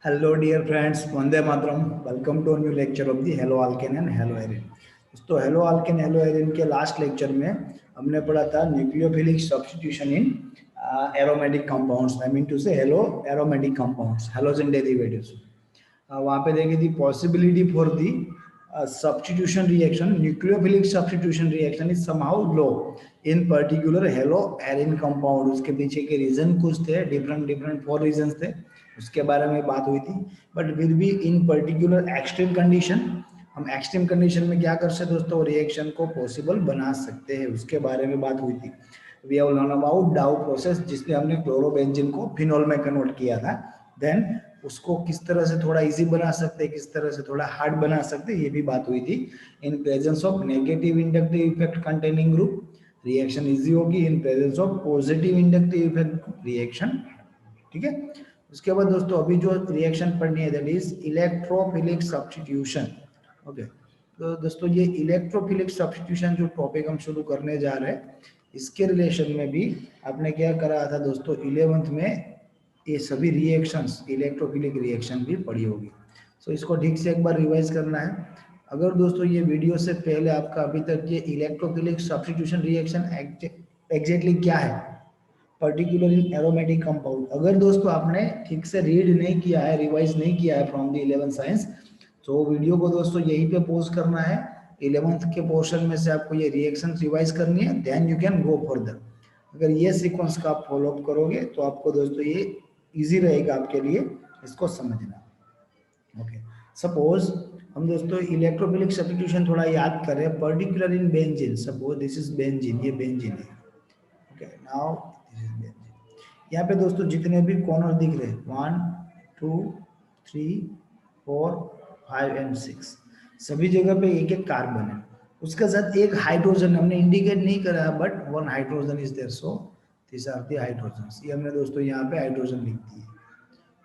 Hello dear friends, Vande Mataram. Welcome to new lecture of the haloalkane and haloarene. दोस्तों, haloalkane haloarene के last lecture में हमने पढ़ा था nucleophilic substitution in aromatic compounds. I mean to say halo aromatic compounds, halogen derivatives. वहाँ पे देखी थी possibility for the substitution reaction, nucleophilic substitution reaction is somehow low in particular hello Erin compound. उसके पीछे के रीजन कुछ थे, different 4 reason थे, उसके बारे में बात हुई थी। But will be in particular extreme condition, हम एक्सट्रीम कंडीशन में क्या कर सकते दोस्तों, रिएक्शन को पॉसिबल बना सकते हैं, उसके बारे में बात हुई थी। We have learn about Dow process, जिसमें हमने क्लोरोबेंजीन को फिनॉल में कन्वर्ट किया था। देन उसको किस तरह से थोड़ा इजी बना सकते हैं, किस तरह से थोड़ा हार्ड बना सकते हैं, ये भी बात हुई थी। In presence of negative inductive effect containing group reaction easy होगी, in presence of positive inductive effect reaction. ठीक है, उसके बाद दोस्तों अभी जो रिएक्शन पढ़नी है that is electrophilic substitution. Okay, तो दोस्तों ये इलेक्ट्रोफिलिक सब्स्टिट्यूशन जो टॉपिक हम शुरू करने जा रहे हैं, इसके रिलेशन में भी आपने क्या करा था दोस्तों, 11th में ये सभी रिएक्शंस, इलेक्ट्रोफिलिक रिएक्शन भी पढ़ी होगी। सो इसको ठीक से एक बार रिवाइज करना है। अगर दोस्तों ये वीडियो से पहले आपका अभी तक ये इलेक्ट्रोफिलिक सब्स्टिट्यूशन रिएक्शन एग्जैक्टली क्या है, पर्टिकुलर इन एरोमेटिक कंपाउंड, अगर दोस्तों आपने ठीक से रीड नहीं किया है, रिवाइज नहीं किया है फ्रॉम द 11th साइंस, तो वीडियो को दोस्तों यहीं पे पॉज करना है। 11th के पोर्शन में से आपको ये रिएक्शन रिवाइज करनी है, then you can go further. अगर ये सीक्वेंस का आप फॉलो अप करोगे तो आपको दोस्तों ये इजी रहेगा आपके लिए इसको समझना। ओके, सपोज हम दोस्तों इलेक्ट्रोफिलिक सब्स्टिट्यूशन थोड़ा याद करें, particular in benzene. Suppose this is benzene, ये बेंजीन है। Okay, now this is benzene. यहाँ पे दोस्तों जितने भी कॉर्नर दिख रहे हैं 1 2 3 4 5 एंड 6, सभी जगह पे एक एक कार्बन है, उसके साथ एक हाइड्रोजन हमने इंडिकेट नहीं करा, but 1 hydrogen is there, so this are the hydrogens. ये हमने दोस्तों यहाँ पे हाइड्रोजन लिख दिए।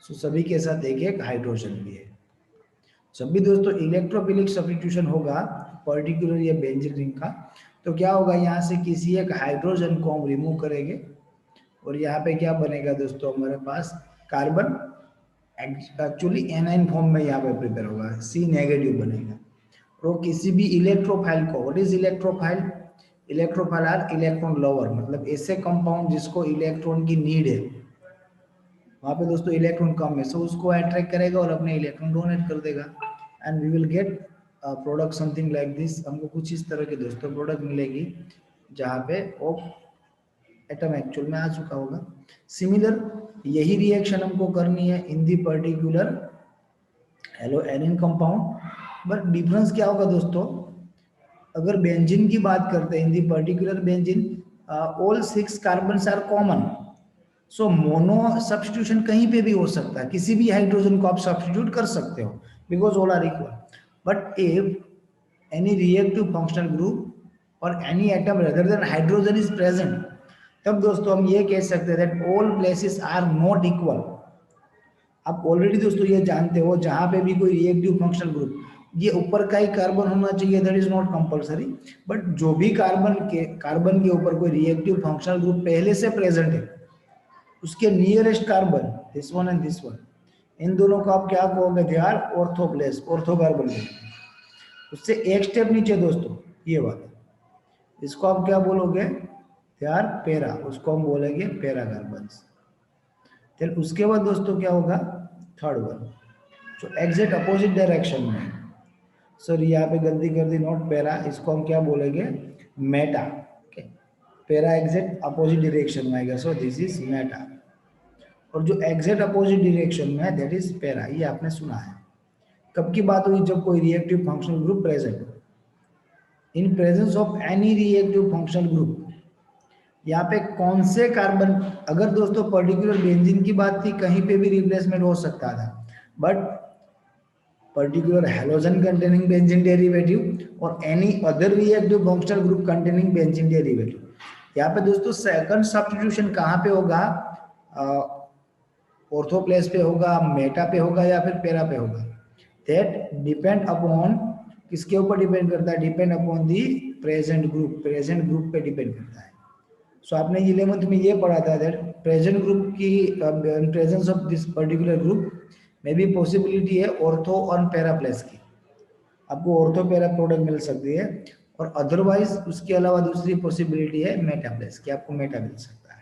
सो सभी के साथ एक एक हाइड्रोजन भी है। जब भी दोस्तों इलेक्ट्रोफिलिक सब्स्टिट्यूशन होगा पर्टिकुलर ये बेंजीन रिंग का, तो क्या होगा, यहाँ से किसी एक हाइड्रोजन को हम रिमूव करेंगे और यहाँ पे क्या बनेगा दोस्तों, हमारे पास कार्बन एक्चुअली एनाइन फॉर्म में यहाँ पे प्रिपेयर होगा, सी नेगेटिव बनेगा। और किसी भी इलेक्ट्रोफाइल को, what is electrophile, electrophile are electron lover, मतलब ऐसे कंपाउंड जिसको इलेक्ट्रॉन की नीड है, वहां पे दोस्तों इलेक्ट्रॉन कम है, सो उसको अट्रैक्ट करेगा और अपने इलेक्ट्रॉन डोनेट कर देगा, and we will get product something like this. हमको कुछ इस तरह के दोस्तों प्रोडक्ट मिलेगी, जहाँ पे वो एटम एक्चुअल में आ चुका होगा। सिमिलर यही रिएक्शन हमको करनी है in the particular haloarene compound. But difference क्या होगा दोस्तों, अगर बेंजीन की बात करते हैं in the particular benzene, all 6 carbon are common, so mono substitution कहीं पे भी हो सकता है, किसी भी हाइड्रोजन को आप सब्स्टिट्यूट कर सकते हो, because all are equal. But if any reactive functional group और any atom rather than hydrogen is present, तब दोस्तों हम ये कह सकते हैं that all places are not equal. आप ऑलरेडी दोस्तों ये जानते हो, जहां पे भी कोई रिएक्टिव फंक्शनल ग्रुप, ये ऊपर का ही कार्बन होना चाहिए, that is not compulsory, but जो भी कार्बन के ऊपर कोई रिएक्टिव फंक्शनल ग्रुप पहले से प्रेजेंट है, उसके nearest carbon this one and this one, इन दोनों को आप क्या कहोगे, they are ortho place, ortho carbon. उससे एक स्टेप नीचे दोस्तों ये वाला, इसको आप क्या बोलोगे, दे आर पैरा, उसको हम बोलेंगे पैरा कार्बन। फिर उसके बाद दोस्तों क्या होगा, थर्ड वन जो एग्जैक्ट अपोजिट डायरेक्शन में, सर यहाँ पे गलती कर दी, नॉट पैरा, इसको हम क्या बोलेंगे, Meta. Okay, para exact opposite direction में आएगा, सो दिस इज मेटा। और जो एग्जैक्ट अपोजिट डायरेक्शन में है दैट इज पैरा, ये आपने सुना है। कब की बात हुई, जब कोई रिएक्टिव फंक्शनल ग्रुप प्रेजेंट हो, इन presence of any reactive functional group. यहाँ पे कौन से कार्बन, अगर दोस्तों पर्टिकुलर बेंजीन की बात थी, कहीं पे भी रिप्लेसमेंट हो सकता था, but particular halogen containing benzene derivative और any other reactive functional group containing benzene derivative, यहाँ पे दोस्तों सेकंड सब्स्टिट्यूशन कहाँ पे होगा, ऑर्थो प्लेस पे होगा, मेटा पे होगा, या फिर पैरा पे होगा, दैट डिपेंड अपॉन, किसके ऊपर डिपेंड करता है, depend upon the present group, present group पे डिपेंड करता है। सो आपने 11th में ये पढ़ा था दैट प्रेजेंट ग्रुप की presence of this particular group मे भी पॉसिबिलिटी है ऑर्थो और पैरा प्लेस की, आपको ऑर्थो पैरा प्रोडक्ट मिल सकती है, और अदरवाइज उसके अलावा दूसरी पॉसिबिलिटी है मेटा प्लेस की, आपको मेटा मिल सकता है।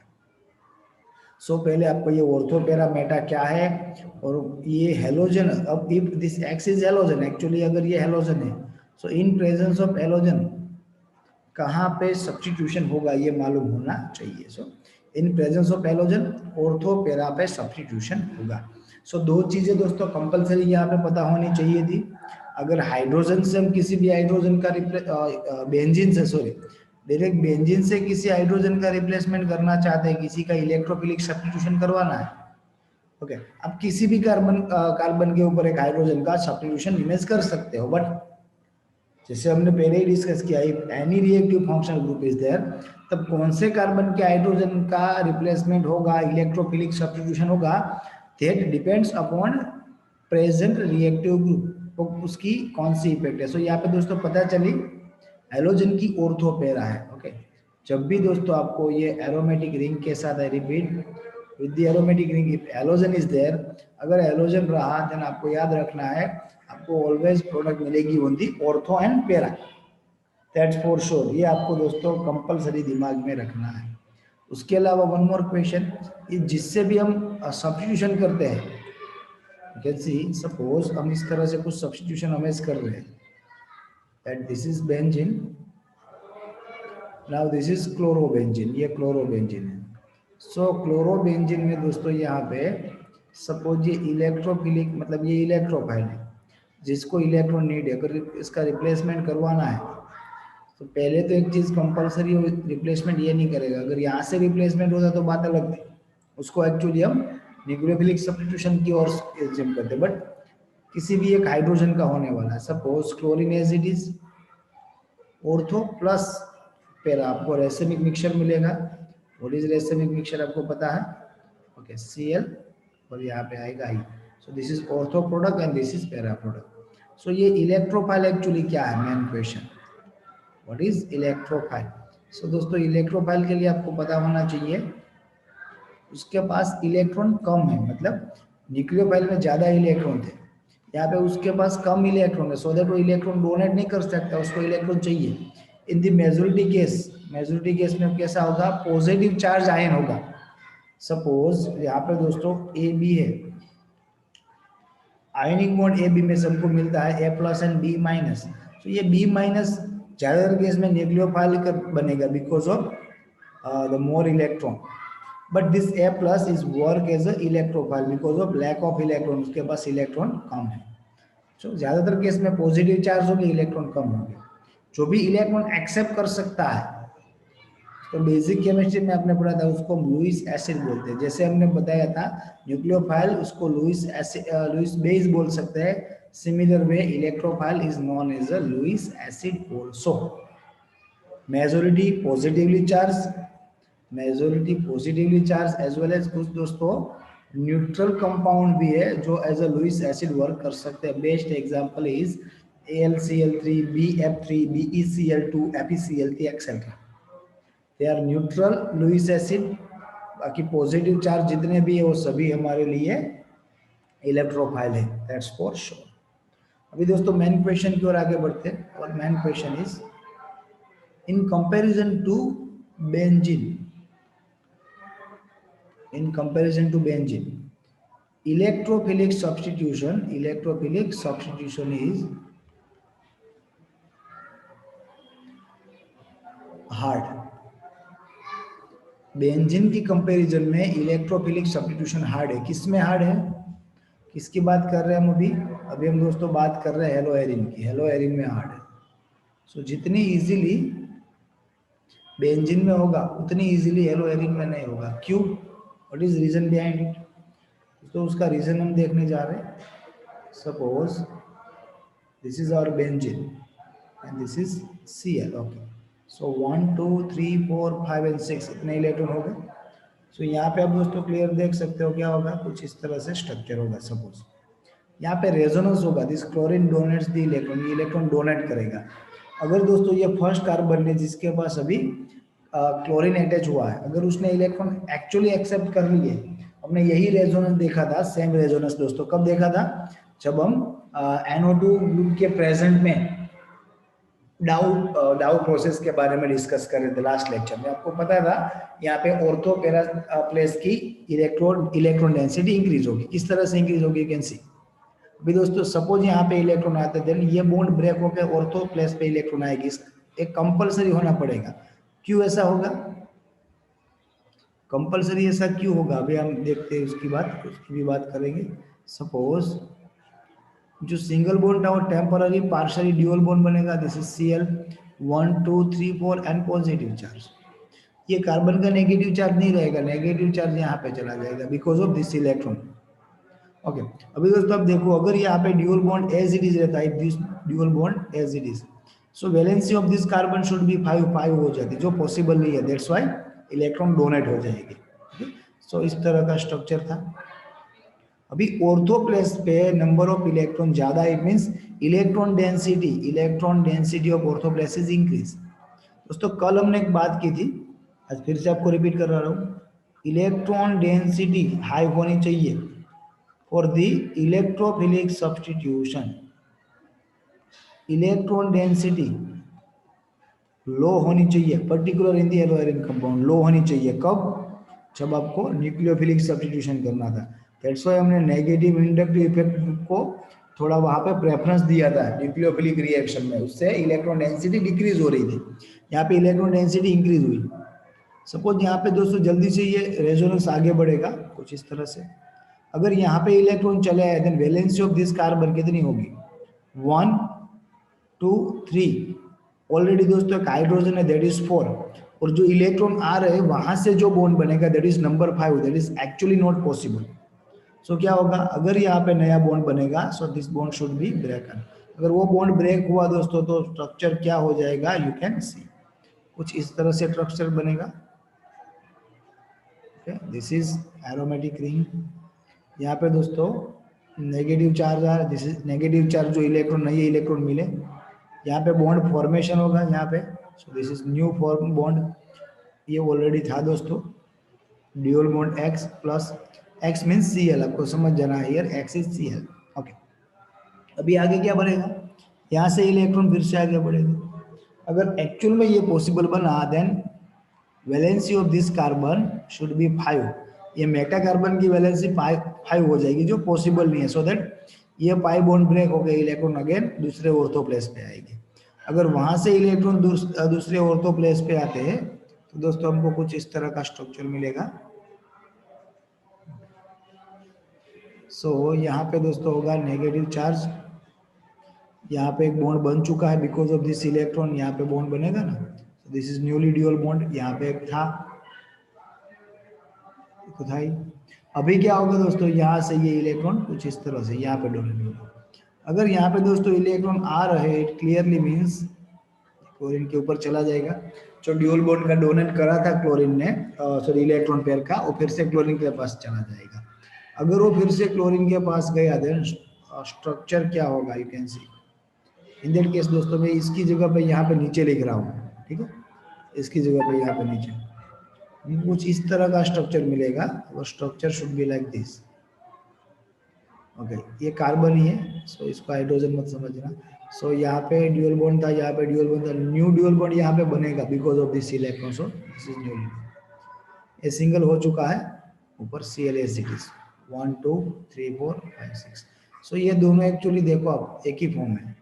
सो पहले आपको ये ऑर्थो पैरा मेटा क्या है, और ये हेलोजन, अब if this X is halogen, actually अगर ये हेलोजन है, so in presence of halogen कहाँ पे सब्स्टिट्यूशन होगा ये मालूम होना चाहिए। So in presence of halogen ortho para पे सब्स्टिट्यूशन होगा। सो दो चीजें दोस्तों कंपलसरी यहाँ पे पता होनी चाहिए थी। अगर हाइड्रोजन से हम किसी भी हाइड्रोजन का बेंजीन से, सॉरी, डायरेक्ट बेंजीन से किसी हाइड्रोजन का रिप्लेसमेंट करना चाहते हैं, किसी का इलेक्ट्रोफिलिक सब्स्टिट्यूशन करवाना है, ओके, आप किसी भी कार्बन के ऊपर एक हाइड्रोजन का सब्स्टिट्यूशन इमेज कर सकते हो, बट जैसे हमने पहले ही डिस्कस किया, if any reactive functional group is there, तब कौन से कार्बन के हाइड्रोजन का रिप्लेसमेंट होगा, इलेक्ट्रोफिलिक सब्स्टिट्यूशन होगा, that depends upon present reactive group, तो उसकी कौन सी इफेक्ट है। सो यहाँ पे दोस्तों पता चली हेलोजन की ऑर्थो पैरा है, ओके। जब भी दोस्तों आपको ये एरोमेटिक रिंग के साथ, I repeat, with the aromatic ring if halogen is there, अगर हेलोजन रहा देन आपको याद रखना है, आपको ऑलवेज प्रोडक्ट मिलेगी on the ortho and para, that's for sure. ये आपको दोस्तों कंपलसरी दिमाग में रखना है। उसके अलावा वन मोर क्वेश्चन, जिससे भी हम सब्स्टिट्यूशन करते हैं, कैन सी सपोज हम इस तरह से कुछ सब्स्टिट्यूशन हमें कर रहे हैं, that this is benzene, now this is chlorobenzene, ये क्लोरोबेंजीन है। सो क्लोरोबेंजीन में दोस्तों यहाँ पे सपोज ये इलेक्ट्रोफिलिक, मतलब ये इलेक्ट्रोफाइल है, जिसको इलेक्ट्रॉन नीड है, अगर इसका रिप्लेसमेंट करवाना है तो पहले तो एक चीज कंपलसरी रिप्लेसमेंट ये नहीं करेगा, अगर यहाँ से रिप्लेसमेंट होता तो बात अलग थी, उसको एक्चुअली हम न्यूक्लियोफिलिक सब्स्टिट्यूशन की ओर एज्यूम करते, बट किसी भी एक हाइड्रोजन का होने वाला है, suppose chlorine as it is ortho plus para, आपको रेसेमिक मिक्सचर मिलेगा। व्हाट इज रेसेमिक मिक्सचर आपको पता है, ओके, Cl और यहाँ पे आएगा ही, so this is ortho product and this is para product. So ये इलेक्ट्रोफाइल एक्चुअली क्या है, main question, what is electrophile. So दोस्तों इलेक्ट्रोफाइल के लिए आपको पता होना चाहिए उसके पास इलेक्ट्रॉन कम है, मतलब न्यूक्लियोफाइल में ज्यादा इलेक्ट्रॉन थे, यहाँ पे उसके पास कम इलेक्ट्रॉन है, सो दैट वो इलेक्ट्रॉन डोनेट नहीं कर सकता, उसको इलेक्ट्रॉन चाहिए। इन द मेजॉरिटी केस में कैसा होगा, पॉजिटिव चार्ज आयन होगा। सपोज यहाँ पे दोस्तों ए बी है, आयनिक बॉन्ड ए बी में सबको मिलता है ए प्लस एंड बी माइनस, तो ये बी माइनस ज्यादातर केस में न्यूक्लियोफाइल बनेगा because of the more electron, but this A plus is work as a electrophile because of lack of electron, उसके पास इलेक्ट्रॉन कम है। तो ज्यादातर केस में पॉजिटिव चार्ज होंगे, इलेक्ट्रॉन कम होंगे। जो भी इलेक्ट्रॉन एक्सेप्ट कर सकता है, तो बेसिक केमिस्ट्री में आपने पढ़ा था, उसको लुईस एसिड बोलते हैं। जैसे हमने बताया था न्यूक्लियोफाइल उसको लुईस बेस बोल सकते हैं, similar way electrophile is known as a Lewis acid also. Majority positively charge as well as कुछ दोस्तों न्यूट्रल कंपाउंड भी है जो as a Lewis acid work कर सकते हैं। Best example is AlCl3, BF3, BeCl2, FeCl3 etcetera, they are neutral Lewis acid. बाकी positive charge जितने भी है वो सभी हमारे लिए इलेक्ट्रोफाइल है, दैट्स फॉर श्योर। अभी दोस्तों मेन क्वेश्चन की ओर आगे बढ़ते हैं, और main question is in comparison to benzene, in comparison to benzene, electrophilic substitution is hard। Benzene की कंपैरिजन में इलेक्ट्रोफिलिक सब्स्टिट्यूशन हार्ड है। किसमें हार्ड है, किसकी बात कर रहे हैं हम अभी हम दोस्तों बात कर रहे हैं हेलो एरिन की, हेलो एरिन में हार्ड है। सो जितनी इजीली बेंजीन में होगा उतनी इजीली हेलो एरिन में नहीं होगा। क्यों, what is reason behind it, तो उसका रीजन हम देखने जा रहे हैं। Suppose this is our benzene and this is Cl, okay. So 1 2 3 4 5 and 6 इतने इलेक्ट्रॉन हो गए। सो यहाँ पे आप दोस्तों क्लियर देख सकते हो क्या होगा, कुछ इस तरह से स्ट्रक्चर होगा। सपोज यहाँ पे रेजोनेंस होगा, this chlorine donates the electron, ये इलेक्ट्रॉन डोनेट करेगा। अगर दोस्तों ये फर्स्ट कार्बन है जिसके पास अभी क्लोरीन अटैच हुआ है, अगर उसने इलेक्ट्रॉन एक्चुअली एक्सेप्ट कर लिए हमने यही रेजोनेंस देखा था, सेम रेजोनेंस दोस्तों कब देखा था, जब हम NO2 ग्रुप के प्रेजेंट में डाउ प्रोसेस के बारे में डिस्कस कर रहे थे लास्ट लेक्चर में। आपको पता था यहाँ पे ऑर्थो पैरा प्लेस की इलेक्ट्रॉन डेंसिटी इंक्रीज होगी। किस तरह से इंक्रीज होगी, कैन सी। अभी दोस्तों सपोज यहाँ पे इलेक्ट्रॉन आते थे, ये बॉन्ड ब्रेक होकर ऑर्थो प्लेस पे इलेक्ट्रॉन आएगी, एक कंपलसरी होना पड़ेगा। क्यों ऐसा होगा, कंपलसरी ऐसा क्यों होगा, अभी हम देखते हैं उसकी भी बात करेंगे। सपोज जो सिंगल बॉन्ड था वो टेम्पररी पार्शियली ड्यूअल बॉन्ड बनेगा, this is Cl 1 2 3 4 and positive charge. ये कार्बन का नेगेटिव चार्ज नहीं रहेगा, नेगेटिव चार्ज यहाँ पे चला जाएगा because of this electron. Okay, अभी दोस्तों अब देखो, अगर यहाँ पे dual bond as it is रहता है, this dual bond as it is, so valency of this carbon should be 5 हो जाती, जो पॉसिबल नहीं है, दैट्स व्हाई इलेक्ट्रॉन डोनेट हो जाएगी। सो इस तरह का स्ट्रक्चर था। अभी ऑर्थो प्लेस पे नंबर ऑफ इलेक्ट्रॉन ज्यादा, it means electron density of ortho place is increase. दोस्तों कल हमने एक बात की थी, आज फिर से आपको रिपीट कर रहा हूँ, इलेक्ट्रॉन डेंसिटी हाई होनी चाहिए for the electrophilic substitution, electron density low होनी चाहिए particular in the haloarene compound, low होनी चाहिए कब, जब आपको न्यूक्लियोफिलिक सब्स्टिट्यूशन करना था। दैट्स व्हाई हमने नेगेटिव इंडक्टिव इफेक्ट को थोड़ा वहां पे प्रेफरेंस दिया था न्यूक्लियोफिलिक रिएक्शन में, उससे इलेक्ट्रॉन डेंसिटी डिक्रीज हो रही थी, यहाँ पे इलेक्ट्रॉन डेंसिटी इंक्रीज हुई। सपोज यहाँ पे दोस्तों जल्दी से ये रेजोनेंस आगे बढ़ेगा कुछ इस तरह से, अगर यहाँ पे इलेक्ट्रॉन चले आए then valency of this carbon कितनी होगी, 1 2 3। ऑलरेडी दोस्तों एक हाइड्रोजन है, दैट इज 4, और जो इलेक्ट्रॉन आ रहे हैं वहां से जो बॉन्ड बनेगा that is number 5, that is actually not possible. So क्या होगा, अगर यहाँ पे नया बॉन्ड बनेगा, so this bond should be broken. अगर वो बॉन्ड ब्रेक हुआ दोस्तों तो स्ट्रक्चर क्या हो जाएगा, यू कैन सी कुछ इस तरह से स्ट्रक्चर बनेगा। This is aromatic ring. यहाँ पे दोस्तों नेगेटिव चार्ज आ रहा है, दिस इज नेगेटिव चार्ज, जो इलेक्ट्रॉन नए इलेक्ट्रॉन मिले, यहाँ पे बॉन्ड फॉर्मेशन होगा यहाँ पे, सो this is new form bond, ये ऑलरेडी था दोस्तों, dual bond X plus X means Cl, आपको समझ जाना है, here X is Cl। Okay, अभी आगे क्या बढ़ेगा, यहाँ से इलेक्ट्रॉन फिर से आगे बढ़ेगा। अगर एक्चुअल में ये पॉसिबल बना then valency of this carbon should be 5, ये मेटा कार्बन की वैलेंसी 5 हो जाएगी, जो पॉसिबल नहीं है, सो दैट ये पाई बॉन्ड ब्रेक हो गए, इलेक्ट्रॉन अगेन दूसरे ऑर्थो प्लेस पे आएगी। अगर वहां से इलेक्ट्रॉन दूसरे ऑर्थो प्लेस पे आते हैं तो दोस्तों हमको कुछ इस तरह का स्ट्रक्चर मिलेगा। सो यहाँ पे दोस्तों होगा नेगेटिव चार्ज, यहाँ पे एक बॉन्ड बन चुका है बिकॉज ऑफ दिस इलेक्ट्रॉन, यहाँ पे बॉन्ड बनेगा ना, this is newly dual bond, यहाँ पे एक था था ही। अभी क्या होगा दोस्तों, यहाँ से ये इलेक्ट्रॉन कुछ इस तरह से यहाँ पे डोनेट होगा। अगर यहाँ पे दोस्तों इलेक्ट्रॉन आ रहे, इट क्लियरली मीन्स क्लोरीन के ऊपर चला जाएगा, जो ड्यूअल बॉन्ड का डोनेट करा था क्लोरीन ने, सॉरी इलेक्ट्रॉन पेयर का, वो फिर से क्लोरीन के पास चला जाएगा। अगर वो फिर से क्लोरीन के पास गया देन स्ट्रक्चर क्या होगा, you can C in that case दोस्तों मैं इसकी जगह पे यहाँ पे नीचे लिख रहा हूँ, ठीक है, इसकी जगह पे यहाँ पे नीचे कुछ इस तरह का स्ट्रक्चर मिलेगा, और structure should be like this. Okay, ये कार्बन ही है, सो इसको हाइड्रोजन मत समझना। सो यहाँ पे ड्यूअल बॉन्ड था, यहाँ पे ड्यूअल बॉन्ड था, न्यू ड्यूअल बॉन्ड यहाँ पे बनेगा because of this electron, so this is new. ये सिंगल हो चुका है, ऊपर Cl एज इट इज 1 2 3 4 5 6। सो ये दोनों एक्चुअली देखो आप एक ही फॉर्म है,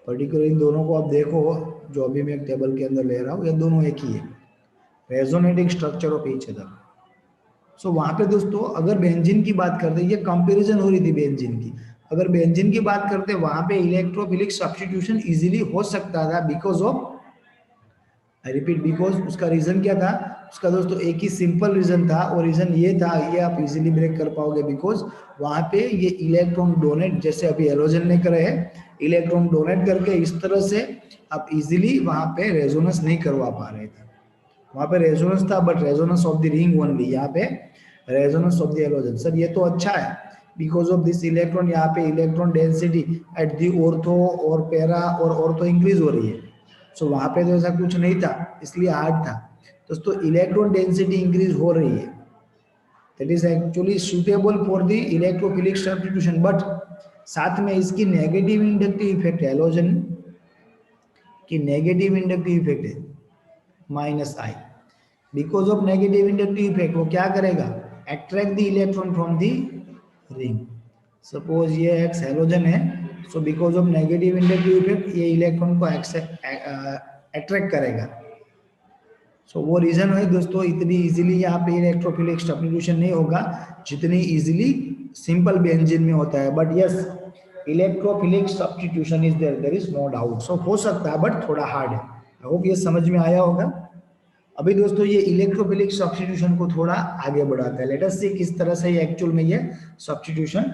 पर्टिकुलर इन दोनों को आप देखो, जो अभी मैं एक टेबल के अंदर ले रहा हूँ, ये दोनों एक ही है, resonating structure of each other. So वहां पे दोस्तों अगर बेंजीन की बात करते, ये कंपैरिजन हो रही थी बेंजीन की, अगर बेंजीन की बात करते वहां पे इलेक्ट्रोफिलिक सब्स्टिट्यूशन इजीली हो सकता था because of, I repeat, because उसका रीजन क्या था, उसका दोस्तों एक ही सिंपल रीजन था, और रीजन ये था, ये आप इजीली ब्रेक कर पाओगे बिकॉज वहां पे ये इलेक्ट्रॉन डोनेट, जैसे अभी हेलोजन ने करे है, इलेक्ट्रॉन डोनेट करके इस तरह से आप इजीली वहां पे रेजोनेंस नहीं करवा पा रहे थे। वहां पे रेजोनेंस था but resonance of the ring only, यहाँ पे resonance of the halogen. Sir ये तो अच्छा है बिकॉज ऑफ दिस इलेक्ट्रॉन, यहाँ पे electron density at the ortho और पैरा और ऑर्थो इंक्रीज हो रही है, सो वहां पे तो ऐसा कुछ नहीं था, इसलिए हार्ड था। दोस्तों इलेक्ट्रॉन डेंसिटी इंक्रीज हो रही है, that is actually suitable for the electrophilic substitution, but साथ में इसकी नेगेटिव इंडक्टिव इफेक्ट है, हैलोजन की नेगेटिव इंडक्टिव इफेक्ट है minus I. Because of negative inductive effect वो क्या करेगा, attract the electron from the ring. Suppose ये एक्स हैलोजन है, so because of negative inductive effect ये इलेक्ट्रॉन को अट्रैक्ट करेगा। सो वो रीजन है दोस्तों, इतनी इजीली यहाँ पे इलेक्ट्रोफिलिक सब्स्टिट्यूशन नहीं होगा जितनी इजीली सिंपल बेंजीन में होता है। But yes, electrophilic substitution is there, there is no doubt. So हो सकता है बट थोड़ा हार्ड है। आई होप ये समझ में आया होगा। अभी दोस्तों ये इलेक्ट्रोफिलिक सब्स्टिट्यूशन को थोड़ा आगे बढ़ाता है। लेट अस सी किस तरह से एक्चुअल में ये सब्स्टिट्यूशन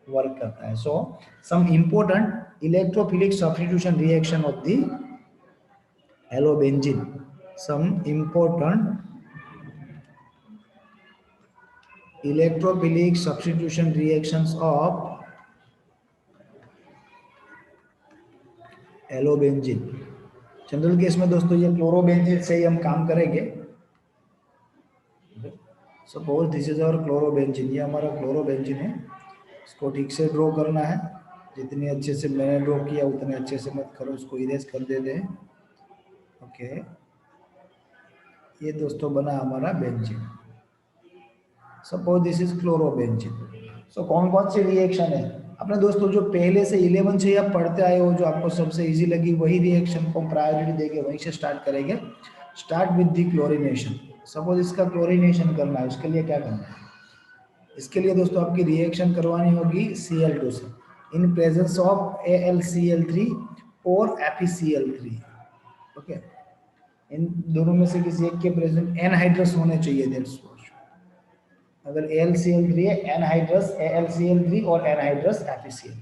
वर्क करता है। So some important electrophilic substitution reaction of the halobenzene, some important electrophilic substitution reactions of halobenzene. General case में दोस्तों ये क्लोरोबेंजीन से ही हम काम करेंगे। Suppose this is our chlorobenzene, ये हमारा क्लोरोबेंजीन है। इसको ठीक से ड्रॉ करना है, जितने अच्छे से मैंने ड्रॉ किया उतने अच्छे से मत करो, इसको इरेज कर देते हैं। ओके, ये दोस्तों बना हमारा benzene. Suppose this is chlorobenzene. So कौन कौन सी रिएक्शन है अपने दोस्तों, जो पहले से 11 से आप पढ़ते आए हो, जो आपको सबसे इजी लगी वही रिएक्शन को प्रायोरिटी देके वहीं से स्टार्ट करेंगे। Start with the chlorination. Suppose इसका क्लोरीनेशन करना है, उसके लिए क्या करना है, इसके लिए दोस्तों आपकी रिएक्शन करवानी होगी Cl2 से इन प्रेजेंस ऑफ AlCl3 और FeCl3। ओके, इन दोनों में से किसी एक के प्रेजेंट एनहाइड्रस होने चाहिए। दैट्स अगर AlCl3 है, एनहाइड्रस AlCl3 और एनहाइड्रस FeCl3।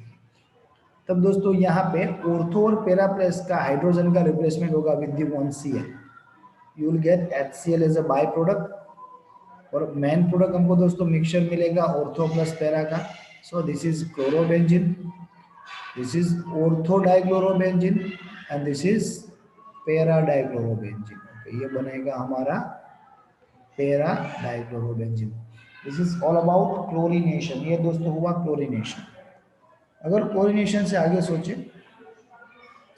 तब दोस्तों यहाँ पे ऑर्थो और पैरा प्लस का हाइड्रोजन का रिप्लेसमेंट होगा with the 1Cl। You will get HCl as a by product, और मेन प्रोडक्ट हमको दोस्तों मिक्सचर मिलेगा ऑर्थो प्लस पैरा का। So this is chlorobenzene, this is ortho dichlorobenzene and this is para dichlorobenzene. ये बनेगा हमारा para dichlorobenzene. This is all about chlorination. ये दोस्तों हुआ क्लोरीनेशन। अगर क्लोरीनेशन से आगे सोचे,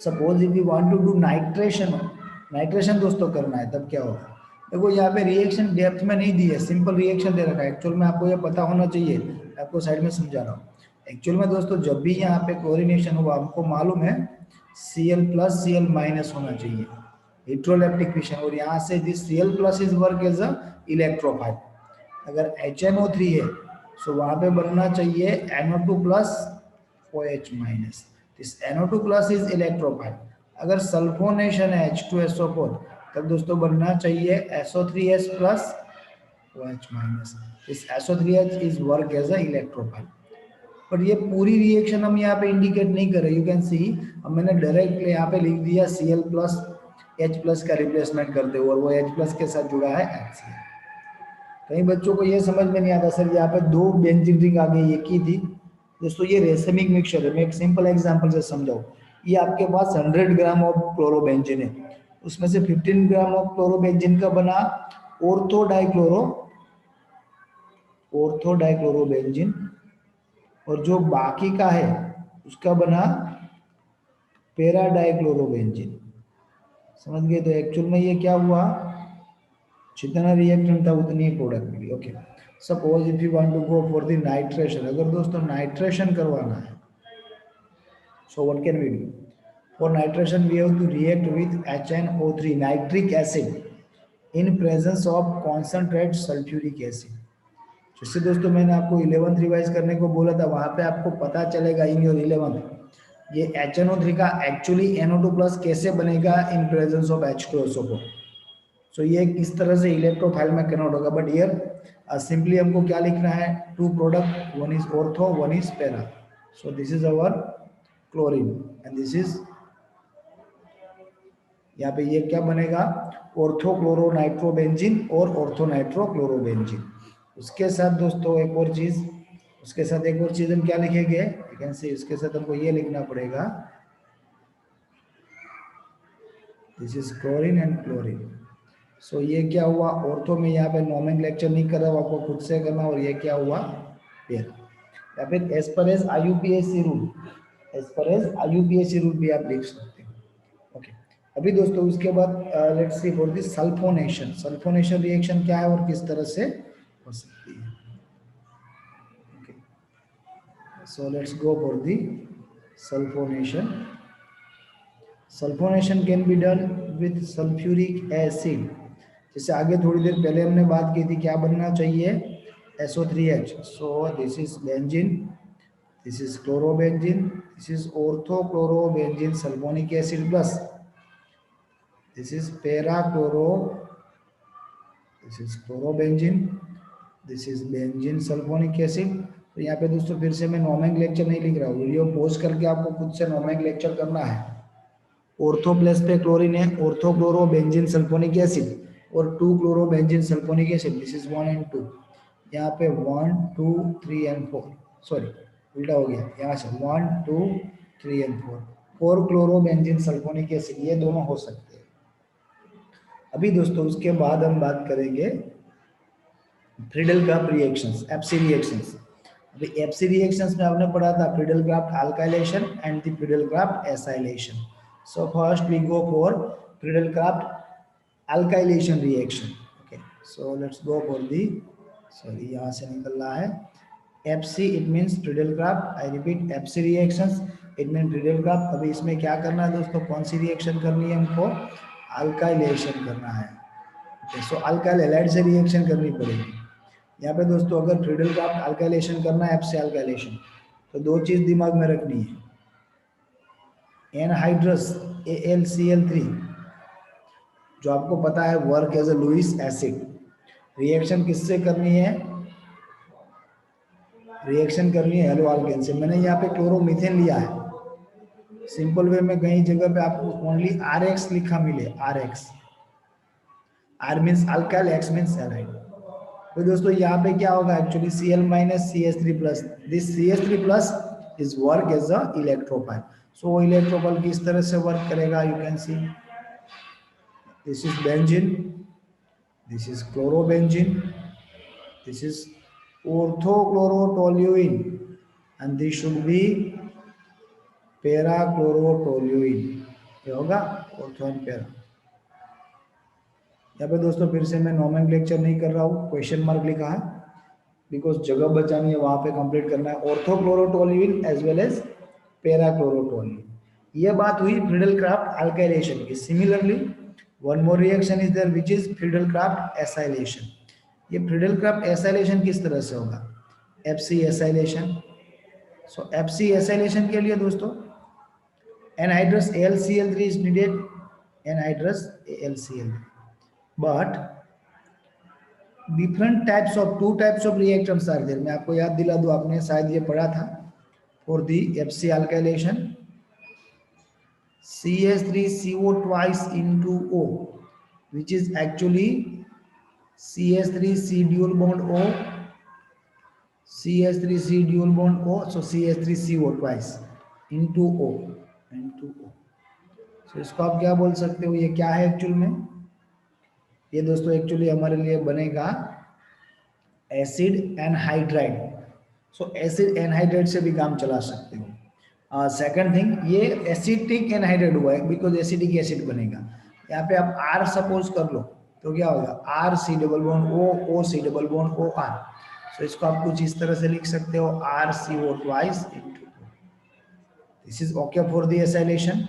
suppose if you want to do nitration, nitration दोस्तों करना है, तब क्या होगा। देखो यहाँ पे रिएक्शन डेप्थ में नहीं दी है, सिंपल रिएक्शन दे रखा है। एक्चुअल में आपको ये पता होना चाहिए, आपको साइड में समझा रहा हूँ। एक्चुअल में दोस्तों जब भी यहाँ पे क्लोरीनेशन हुआ, हमको मालूम है Cl प्लस Cl माइनस होना चाहिए, इलेक्ट्रोलैप्टिक फिशन। और यहाँ से this Cl plus is work as a electrophile. अगर HNO3 है, सो वहाँ पे बनना चाहिए NO2 plus OH minus. This NO2 plus is electrophile. अगर सल्फोनेशन है H2SO4, तब दोस्तों बनना चाहिए SO3H plus OH minus. This SO3H is work as a electrophile. पर ये पूरी रिएक्शन हम यहाँ पे इंडिकेट नहीं कर रहे। यू कैन सी, अब मैंने डायरेक्ट यहाँ पे लिख दिया Cl प्लस H प्लस का रिप्लेसमेंट करते हुए, और वो H प्लस के साथ जुड़ा है HCl। कई बच्चों को ये समझ में नहीं आता, सर यहाँ पे दो बेंजीन रिंग आ गई, एक ही थी। दोस्तों ये रेसमिक मिक्सचर है। मैं एक सिंपल एग्जांपल से समझाऊं। ये आपके पास 100 ग्राम ऑफ क्लोरोबेंजीन है, उसमें से 15 ग्राम ऑफ क्लोरोबेंजीन का बना ऑर्थो डाइक्लोरोबेंजीन, और जो बाकी का है उसका बना पैरा डाइक्लोरोबेंजीन। समझ गए। तो एक्चुअल में ये क्या हुआ, जितना रिएक्टेंट था उतनी ही प्रोडक्ट मिली। Okay, suppose if you want to go for the nitration, अगर दोस्तों नाइट्रेशन करवाना है, so what can we do for nitration, we have to react with HNO3 nitric acid in presence of concentrate sulphuric acid. जिससे दोस्तों मैंने आपको 11th revise करने को बोला था, वहां पे आपको पता चलेगा इन योर 11th ये HNO3 का एक्चुअली NO2 प्लस कैसे बनेगा इन प्रेजेंस ऑफ H2SO4। सो ये किस तरह से इलेक्ट्रोफाइल में कन्वर्ट होगा। बट हियर सिंपली हमको क्या लिखना है, two product, one is ortho one is para. So this is our chlorine and this is, यहाँ पे ये क्या बनेगा, ऑर्थो क्लोरो नाइट्रोबेंजीन और ऑर्थो नाइट्रो क्लोरोबेंजीन। उसके साथ दोस्तों एक और चीज, उसके साथ एक और चीज हम क्या लिखेंगे, यू कैन सी, उसके साथ हमको ये लिखना पड़ेगा, this is chlorine and chlorine. So ये क्या हुआ, ऑर्थो में यहाँ पे नोमेनक्लेचर नहीं कर रहा हूँ, आपको खुद से करना। और ये क्या हुआ, पेयर। या फिर as per as IUPAC rule, as per as IUPAC rule भी आप लिख सकते हो। ओके, अभी दोस्तों उसके बाद let's see for the sulphonation. Sulphonation reaction क्या है और किस तरह से हो सकती है। Okay, so let's go for the sulphonation. Sulphonation can be done with sulphuric acid. जैसे आगे थोड़ी देर पहले हमने बात की थी, क्या बनना चाहिए, SO3H। So this is benzene, this is chlorobenzene, this is orthochlorobenzene sulphonic acid plus this is parachloro, this is chlorobenzene, this is benzene sulphonic acid. तो यहाँ पे दोस्तों फिर से मैं नोमेनक्लेचर नहीं लिख रहा हूँ, वीडियो पॉज करके आपको खुद से नोमेनक्लेचर करना है। ऑर्थो प्लस पे क्लोरीन है, ऑर्थोक्लोरोबेंजीन सल्फोनिक एसिड, और 2 chlorobenzene sulphonic acid, this is 1 and 2। यहाँ पे 1 2 3 and 4, सॉरी उल्टा हो गया, यहाँ से 1 2 3 and 4, 4 क्लोरोबेंजीन सल्फोनिक एसिड, ये दोनों हो सकते हैं। अभी दोस्तों उसके बाद हम बात करेंगे Friedel craft reactions, FC reactions. अभी FC रिएक्शंस में हमने पढ़ा था Friedel craft alkylation and the Friedel Crafts acylation. So first we go for Friedel-Crafts alkylation reaction. Okay, so let's go for the, sorry यहाँ से निकल रहा है, FC it means Friedel-Crafts, I repeat FC reactions it means Friedel-Crafts। अभी इसमें क्या करना है दोस्तों, कौन सी रिएक्शन करनी है हमको, अल्काइलेशन करना है। okay, so अल्काइल हैलाइड से रिएक्शन करनी पड़ेगी। यहाँ पे दोस्तों अगर Friedel-Crafts अल्काइलेशन करना है, FC अल्काइलेशन, तो दो चीज दिमाग में रखनी है, एनहाइड्रस AlCl3 जो आपको पता है work as a Lewis acid. Reaction किससे करनी है, रिएक्शन करनी है हेलो अल्केन से। मैंने यहाँ पे क्लोरोमीथेन लिया है, सिंपल वे में कहीं जगह पे आपको ओनली RX लिखा मिले, RX, R means alkyl, X means halide. तो दोस्तों यहाँ पे क्या होगा, actually Cl minus CH3 plus, this CH3 plus is work as a electrophile. So electrophile किस तरह से वर्क करेगा, you can see this is benzene, this is chlorobenzene, this is orthochlorotoluene, and this should be parachlorotoluene। क्या होगा, ortho and para. यहाँ पे दोस्तों फिर से मैं नोमेनक्लेचर नहीं कर रहा हूँ, क्वेश्चन मार्क लिखा है, बिकॉज जगह बचानी है, वहां पे कंप्लीट करना है। ऑर्थोक्लोरोटोल्यूइन एज वेल एज पैराक्लोरोटोल्यूइन। ये बात हुई फ्रीडल-क्राफ्ट अल्काइलेशन की। Similarly one more reaction is there which is Friedel-Crafts acylation। ये Friedel-Crafts acylation किस तरह से होगा, FC acylation। so FC acylation के लिए दोस्तों anhydrous AlCl3 is needed, anhydrous AlCl3, but different types of, two types of reactants are there। मैं आपको याद दिला दूं, आपने शायद ये पढ़ा था, for the FC alkylation CH3CO twice into O, which is actually CH3C dual bond O, CH3C dual bond O, so CH3CO twice into O, into O। so इसको आप क्या बोल सकते हो, ये क्या है एक्चुअल में, ये दोस्तों एक्चुअली हमारे लिए बनेगा एसिड एनहाइड्राइड। सो एसिड एनहाइड्राइड से भी काम चला सकते हो। सेकंड थिंग, ये एसिटिक एनहाइड्राइड हुआ है, बिकॉज एसिडिक एसिड बनेगा। यहाँ पे आप R सपोज कर लो, तो क्या होगा, RC double bond O, OC double bond OR। सो इसको आप कुछ इस तरह से लिख सकते हो, RCO twice into O। This is okay for the acylation.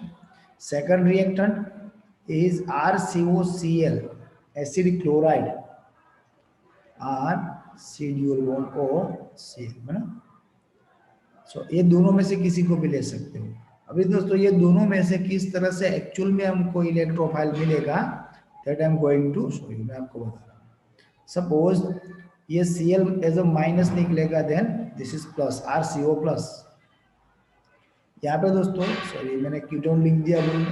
Second reactant is RCOCl acid chloride, RC double bond OCl, है ना। सो ये दोनों में से किसी को भी ले सकते हो। अभी दोस्तों ये दोनों में से किस तरह से एक्चुअल में हमको इलेक्ट्रोफाइल मिलेगा, that I am going to show you. मैं आपको बता रहा हूँ, सपोज ये Cl एज अ माइनस निकलेगा, then this is plus, RCO plus. यहाँ पे दोस्तों सॉरी मैंने कीटोन लिख दिया बोल,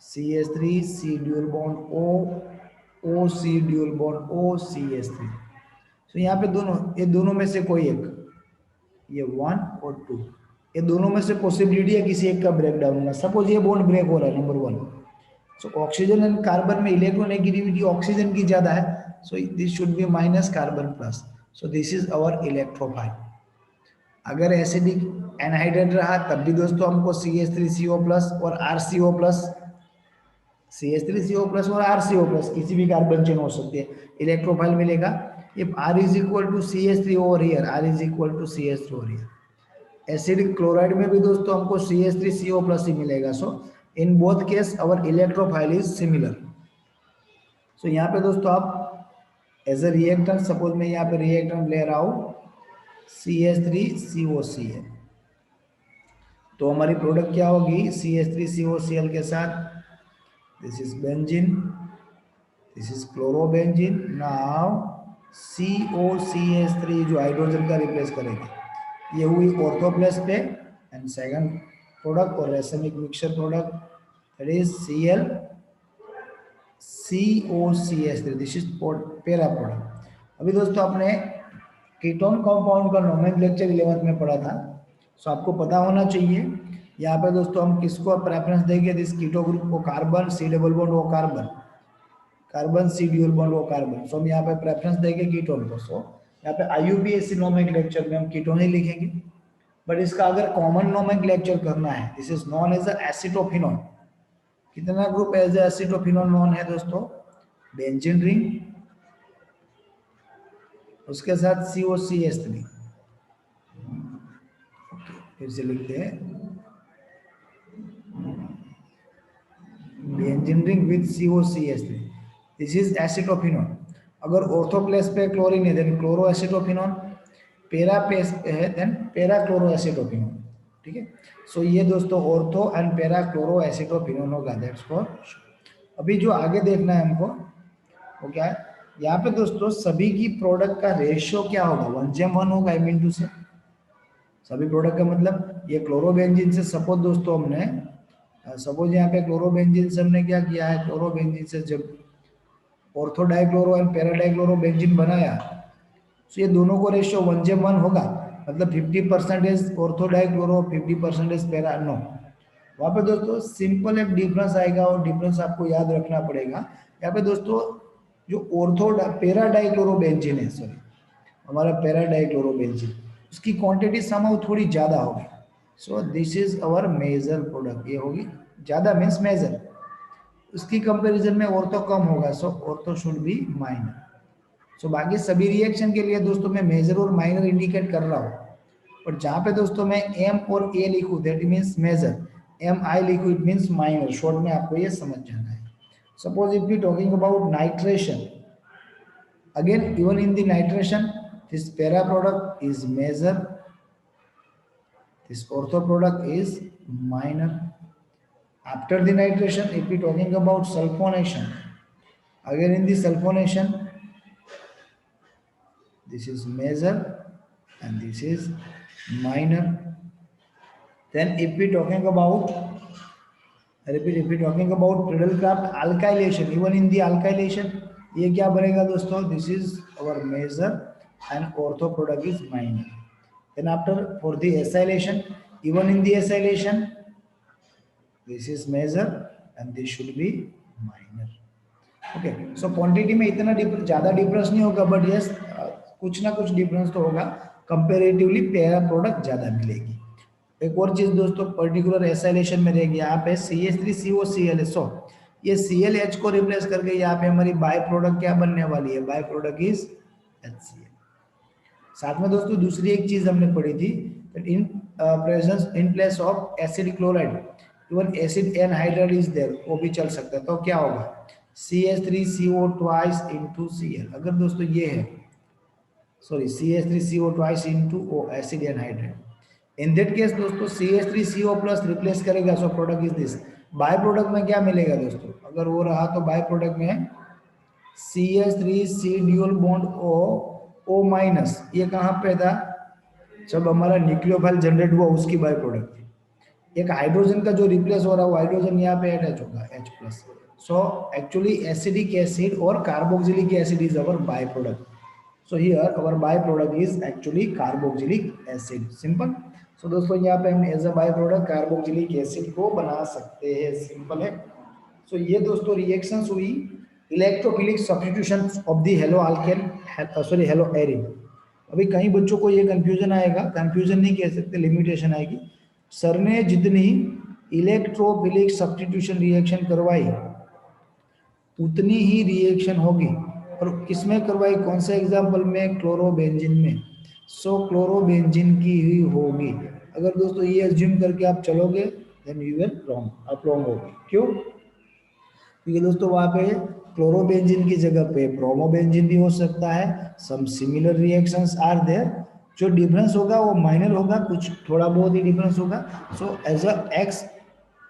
CH3C dual bond O, OC dual bond O, CH3। तो यहाँ पे दोनों, ये दोनों में से कोई एक, ये 1 और 2, ये दोनों में से पॉसिबिलिटी है किसी एक का ब्रेक डाउन होगा। सपोज ये बॉन्ड ब्रेक हो रहा है, number 1, so oxygen and carbon में इलेक्ट्रोनेगेटिविटी ऑक्सीजन की ज्यादा है, so this should be minus carbon plus, so this is our electrophile. अगर एसिडिक एनहाइड्रेट रहा तब भी दोस्तों हमको CH3CO प्लस और RCO प्लस, CH3CO प्लस और RCO प्लस किसी भी कार्बन चेन हो सकती है, इलेक्ट्रोफाइल मिलेगा। If R is equal to CH3 over here, R is equal to CH3 over here. Acidic chloride में भी दोस्तों हमको CH3CO प्लस ही मिलेगा। So in both case our electrophile is similar. So यहाँ पे दोस्तों आप एज अ रिएक्टेंट, सपोज मैं यहाँ पे रिएक्टेंट ले रहा हूँ CH3COCl, तो हमारी प्रोडक्ट क्या होगी CH3COCl के साथ, this is benzene, this is chlorobenzene. Now COCH3 जो हाइड्रोजन का रिप्लेस करेंगे, ये हुई ऑर्थो प्लस पे, एंड सेकंड प्रोडक्ट और racemic mixture product that is Cl COCH3, this is para product. अभी दोस्तों आपने कीटोन कंपाउंड का नोमेनक्लेचर 11th में पढ़ा था, सो आपको पता होना चाहिए। यहाँ पे दोस्तों हम किसको प्रेफरेंस देंगे, दिस कीटो ग्रुप को, carbon C double bond O carbon, carbon C dual bond O carbon. So हम यहाँ पे प्रेफरेंस देंगे कीटोन को। सो यहाँ पे IUPAC नोमेनक्लेचर में हम कीटोन ही लिखेंगे, बट इसका अगर कॉमन नोमेनक्लेचर करना है, this is known as acetophenone. कितना ग्रुप एज एसिटोफिनॉन नॉन है दोस्तों, बेंजीन रिंग, उसके साथ COCH3, फिर से लिखते हैं benzene ring with COCH3, this is acetophenone. अगर ऑर्थो प्लेस पे क्लोरीन है then chloro acetophenone, para place पे है देन पैरा क्लोरो एसिटोफिनॉन। ठीक है, सो ये दोस्तों ortho and para chloro acetophenone होगा, दैट्स फॉर। अभी जो आगे देखना है हमको वो क्या है, यहाँ पे दोस्तों सभी की प्रोडक्ट का रेशियो क्या होगा, 1:1 होगा M/2 से। सभी प्रोडक्ट का मतलब ये क्लोरोबेंजीन से सपोज दोस्तों हमने सपोज यहाँ पे क्लोरोबेंजीन से हमने क्या किया है, क्लोरोबेंजीन से जब ortho dichloro and para dichloro benzene बनाया, तो ये दोनों को रेशियो 1:1 होगा, मतलब 50% ऑर्थो डाइक्लोरो, 50% पैरा, नो। वहां पे दोस्तों सिंपल एक डिफरेंस आएगा, और डिफरेंस आपको याद रखना पड़ेगा। यहाँ पे दोस्तों जो ऑर्थो पैरा डाइक्लोरोबेंजीन है, सॉरी हमारा पैरा डाइक्लोरोबेंजीन, उसकी क्वांटिटी समहाउ थोड़ी ज्यादा होगी। So this is our major product, ये होगी ज्यादा मीन्स मेजर, उसकी कंपैरिजन में ऑर्थो कम होगा, so ortho should be minor. So बाकी सभी रिएक्शन के लिए दोस्तों मैं मेजर और माइनर इंडिकेट कर रहा हूँ, और जहाँ पे दोस्तों मैं M और A लिखूँ दैट मीन्स मेजर, MI लिखूँ इट मीन्स माइनर। शॉर्ट में आपको ये समझ जाना है। Suppose if we talking about nitration, again even in the nitration this para product is major, this ortho product is minor. After the nitration, if we talking about sulfonation, again in the sulfonation, this is major and this is minor. Then if we talking about, repeat, if we talking about Friedel-Crafts alkylation, even in the alkylation, ये क्या बनेगा दोस्तों, this is our major and ortho product is minor. Then after for the acylation, even in the acylation, this is major and this should be minor. Okay, so quantity में इतना ज़्यादा difference नहीं होगा, but yes कुछ ना कुछ difference तो होगा, कंपेरेटिवली पैरा प्रोडक्ट ज़्यादा मिलेगी। एक और चीज़ दोस्तों पर्टिकुलर एसाइलेशन में रहेगी, यहाँ पे CH3COCl, सो ये ClH को रिप्लेस करके यहाँ पे हमारी बाय प्रोडक्ट क्या बनने वाली है, बाय प्रोडक्ट इज HCl। साथ में दोस्तों दूसरी एक चीज हमने पढ़ी थी, in presence in place of acid chloride even acid anhydride is there, वो भी चल सकता है। तो क्या होगा CH3CO ट्वाइस इनटू Cl। अगर दोस्तों ये है sorry CH3CO twice into O acid anhydride, in that case दोस्तों CH3CO प्लस रिप्लेस करेगा, so product is this. By product में क्या मिलेगा दोस्तों, अगर वो रहा तो बाय प्रोडक्ट में CH3C dual bond O minus, ये कहाँ पे था, जब हमारा न्यूक्लियोफाइल जनरेट हुआ उसकी बाय प्रोडक्ट थी। एक हाइड्रोजन का जो रिप्लेस हो रहा है वो हाइड्रोजन यहाँ पे अटैच होगा H plus. So actually acidic acid और carboxylic acid is our by product. So here our by product is actually carboxylic acid, simple. So दोस्तों यहाँ पे हम as a by product carboxylic acid को बना सकते हैं, सिंपल है। सो ये दोस्तों रिएक्शंस हुई electrophilic substitution of the hello alkane, sorry hello Erin. अभी कई बच्चों को ये कंफ्यूजन आएगा, कंफ्यूजन नहीं कह सकते, लिमिटेशन आएगी। सर ने जितनी इलेक्ट्रोफिलिक सब्स्टिट्यूशन रिएक्शन करवाई उतनी ही रिएक्शन होगी, और किसमें करवाई, कौन से एग्जाम्पल में, क्लोरोबेंजीन में। सो क्लोरोबेंजीन की ही होगी। अगर दोस्तों ये अज्यूम करके आप चलोगे देन यू विल रॉन्ग, आप रॉन्ग होगे। क्यों? क्योंकि दोस्तों वहां पे क्लोरोबेंजीन की जगह पे ब्रोमोबेंजीन भी हो सकता है। Some similar reactions are there. जो डिफरेंस होगा वो माइनर होगा, कुछ थोड़ा बहुत ही डिफरेंस होगा। सो एज अ एक्स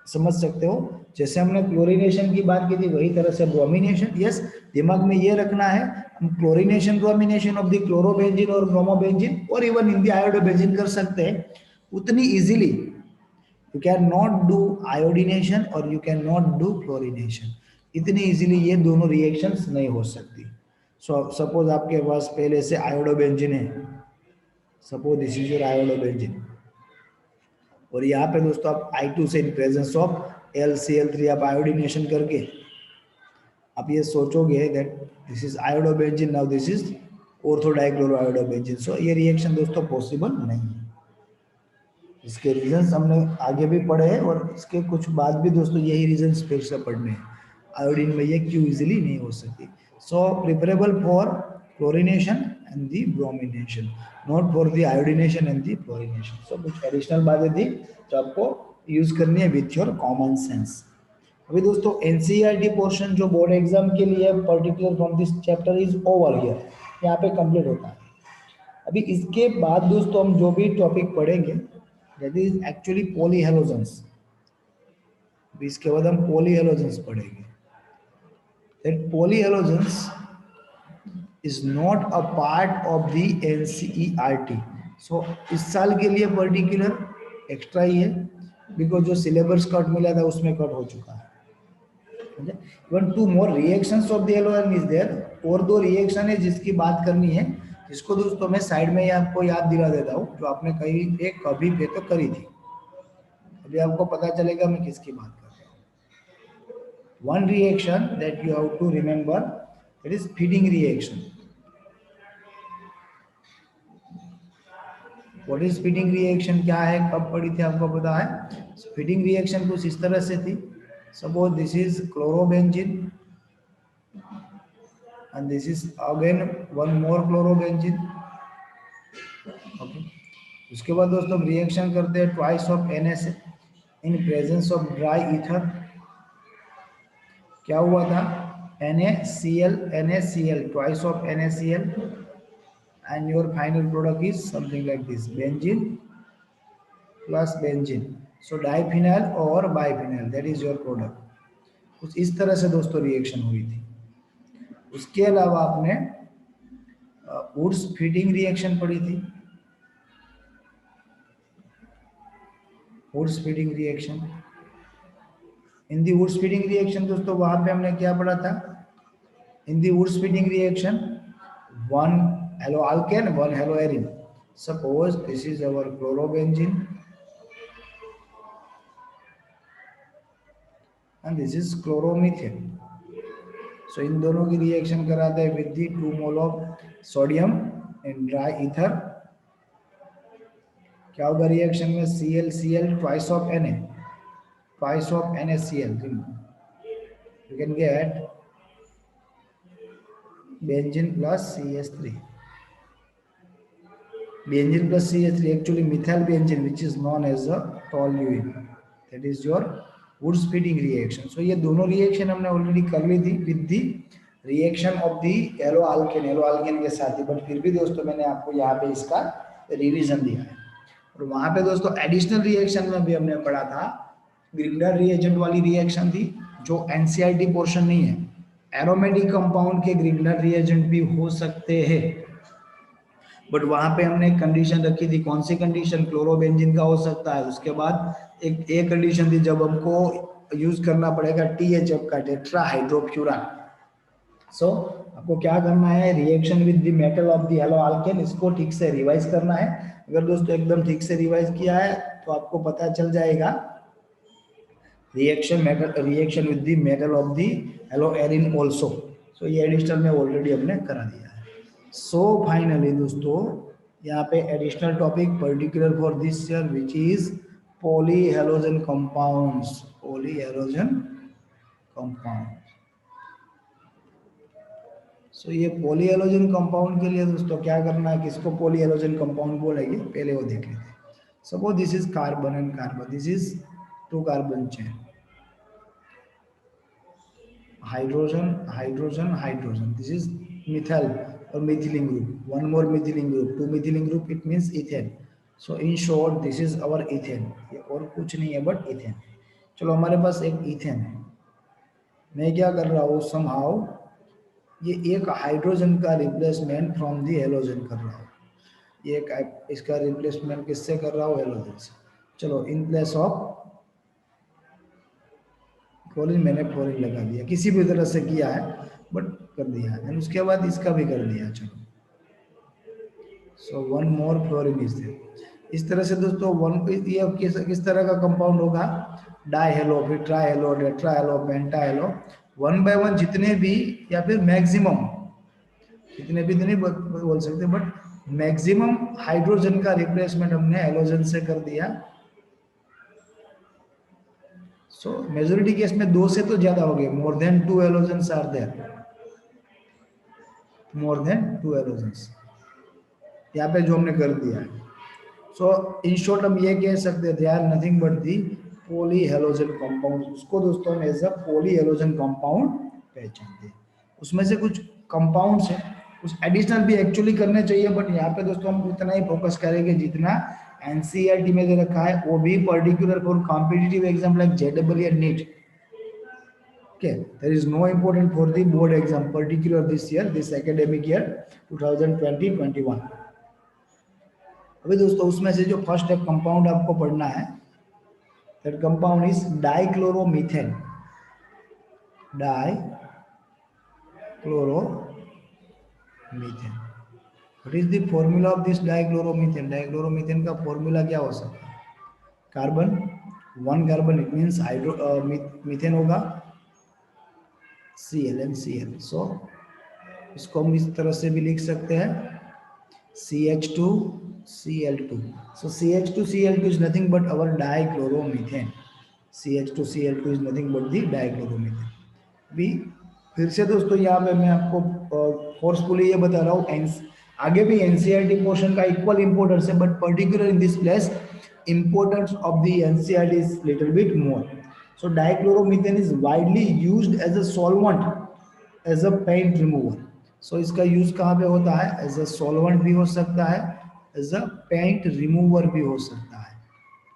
समझ सकते हो, जैसे हमने क्लोरीनेशन की बात की थी वही तरह से ब्रोमिनेशन। यस, दिमाग में ये रखना है, हम chlorination bromination of the chlorobenzene और ब्रोमोबेंजीन और इवन इन द आयोडोबेंजीन कर सकते हैं उतनी easily. You can not do iodination और you can not do chlorination, इतनी इजीली ये दोनों रिएक्शंस नहीं हो सकती। सो सपोज आपके पास पहले से आयोडोबेंजीन है, suppose this is your iodobenzene, और यहाँ पे दोस्तों आप I2 से इन प्रेजेंस ऑफ LCl3 आप आयोडीनेशन करके आप ये सोचोगे that this is iodobenzene, now this is orthodichloro iodobenzene. So ये रिएक्शन दोस्तों पॉसिबल नहीं है। इसके रीजंस हमने आगे भी पढ़े हैं और इसके कुछ बाद भी दोस्तों यही रीजंस फिर से पढ़ने हैं, आयोडीन में ये क्यों इजीली नहीं हो सकती। So preferable for chlorination and the bromination, not for the iodination and the chlorination. So कुछ एडिशनल बातें थी जो आपको यूज करनी है विथ योर कॉमन सेंस। अभी दोस्तों एनसीईआरटी पोर्शन जो बोर्ड एग्जाम के लिए particular from this chapter is over here, यहाँ पे कंप्लीट होता है। अभी इसके बाद दोस्तों हम जो भी टॉपिक पढ़ेंगे दैट इज एक्चुअली पॉलीहेलोजेंस। अभी इसके बाद हम पॉलीहेलोजेंस पढ़ेंगे। That polyhalogens is not a part of the NCERT. So इस साल के लिए पर्टिकुलर एक्स्ट्रा ही है, बिकॉज जो सिलेबस कट मिला था उसमें कट हो चुका है। Even two more reactions of the haloarene is there, और दो रिएक्शन है जिसकी बात करनी है, जिसको दोस्तों मैं साइड में ही आपको याद दिला देता हूँ, जो आपने कहीं पे कभी पे तो करी थी। अभी आपको पता चलेगा मैं किसकी बात कर रहा हूँ। One reaction that you have to remember, that is feeding reaction. What is feeding reaction, क्या है, कब पढ़ी थी आपको पता है? फीडिंग रिएक्शन कुछ इस तरह से थी, suppose this is chlorobenzene and this is again one more chlorobenzene। okay, उसके बाद दोस्तों हम रिएक्शन करते हैं twice of NaCl in presence of dry ether. क्या हुआ था? NaCl twice of NaCl and your final product is something like this, benzene plus benzene, so diphenyl or biphenyl, that is your product। कुछ इस तरह से दोस्तों reaction हुई थी। उसके अलावा आपने वुड्स फीडिंग रिएक्शन पढ़ी थी, Wurtz Fittig reaction. In the Wurtz Fittig reaction दोस्तों वहां पे हमने क्या पढ़ा था? In the Wurtz Fittig reaction one haloalkane one haloarene. Suppose this is our chlorobenzene and this is chloromethane. So इन दोनों की रिएक्शन कराते हैं with the 2 mole of sodium in dry ether. क्या होगा रिएक्शन में? ClCl twice of Na, twice of NaCl, you can get benzene plus CH3। benzene plus CH3 actually methyl benzene which is known as a toluene, that is your Woods feeding reaction। so ये दोनों reaction हमने already कर ली थी with the reaction of the halo alkane के साथ ही, but फिर भी दोस्तों मैंने आपको यहाँ पे इसका रिवीजन दिया है। और वहां पे दोस्तों एडिशनल रिएक्शन में भी हमने पढ़ा था, ग्रिगनर रिएजेंट वाली रिएक्शन थी जो एनसीईआरटी पोर्शन नहीं है। एरोमेटिक कंपाउंड के ग्रिगनर रिएजेंट भी हो सकते हैं, बट वहां पे हमने कंडीशन रखी थी, कौन सी कंडीशन? क्लोरोबेंजीन का हो सकता है। उसके बाद एक कंडीशन थी जब हमको यूज करना पड़ेगा THF का, टेट्रा हाइड्रोफ्यूरान। सो आपको क्या करना है? Reaction with the metal of the hello alkane, इसको ठीक से रिवाइज करना है। अगर दोस्तों एकदम ठीक से रिवाइज किया है तो आपको पता चल जाएगा reaction with the metal of the haloarene also. So ये एडिशनल में ऑलरेडी हमने करा दिया है। सो फाइनली दोस्तों यहाँ पे additional topic particular for this year which is polyhalogen compounds. Poly halogen compound. So ये पॉली हेलोजन कंपाउंड के लिए दोस्तों क्या करना है, किसको पॉली हेलोजन कंपाउंड बोलेंगे पहले वो देख लेते हैं। Suppose this is carbon and carbon, this is two carbon chain, hydrogen hydrogen hydrogen, this is methyl और methylene group, one more methylene group, two methylene group, it means ethane. So in short this is our ethane, ये और कुछ नहीं है but ethane. चलो हमारे पास एक ethane है, मैं क्या कर रहा हूँ समहाउ ये एक हाइड्रोजन का रिप्लेसमेंट फ्रॉम दी हेलोजन कर रहा हूँ, ये एक इसका रिप्लेसमेंट किससे कर रहा हूँ, हेलोजन से। चलो इन प्लेस ऑफ क्लोरीन मैंने क्लोरीन लगा दिया, किसी भी तरह से किया है बट कर दिया है, उसके बाद इसका भी कर दिया। चलो so one more fluorine is there. इस तरह से दोस्तों ये किस तरह का कंपाउंड होगा, डाइहेलो, फिर ट्राइहेलो, टेट्राहेलो, पेंटाहेलो, वन बाय वन जितने भी, या फिर मैक्सिमम, जितने भी तो नहीं बोल सकते बट मैक्सिमम हाइड्रोजन का रिप्लेसमेंट हमने हेलोजन से कर दिया। सो मेजोरिटी केस में दो से तो ज्यादा हो गए, more than two halogens are there, more than two halogens यहाँ पे जो हमने कर दिया है। सो इन शॉर्ट हम ये कह सकते हैं they are nothing but the poly halogen compound. उसको दोस्तों हम as a poly halogen compound पहचानते हैं। उसमें से कुछ कंपाउंड्स हैं, कुछ एडिशनल भी एक्चुअली करने चाहिए बट यहाँ पे दोस्तों हम उतना ही फोकस करेंगे जितना एनसीईआरटी में दे रखा है, वो भी particular for competitive exam like JEE and NEET. Okay, there is no important for the board exam, particular this year, this academic year 2020-21। अभी दोस्तों उसमें से जो फर्स्ट एक कंपाउंड आपको पढ़ना है, that compound is dichloromethane। dichloromethane, what is the formula of this dichloromethane? dichloromethane का फॉर्मूला क्या हो सकता है, carbon, one carbon, it means hydro methane होगा ClNCl। सो इसको हम इस तरह से भी लिख सकते हैं CH2Cl2। so CH2Cl2 is nothing but our dichloromethane। CH2Cl2 is nothing but the dichloromethane। भी फिर से दोस्तों यहाँ पे मैं आपको फोर्सफुली ये बता रहा हूँ, आगे भी एनसीईआरटी पोर्शन का इक्वल इंपोर्टेंस है but particular in this place importance of the NCERT is little bit more. So dichloromethane is widely used as a solvent, as a paint remover. So इसका use कहाँ पे होता है, as a solvent भी हो सकता है, एज अ पेंट रिमूवर भी हो सकता है।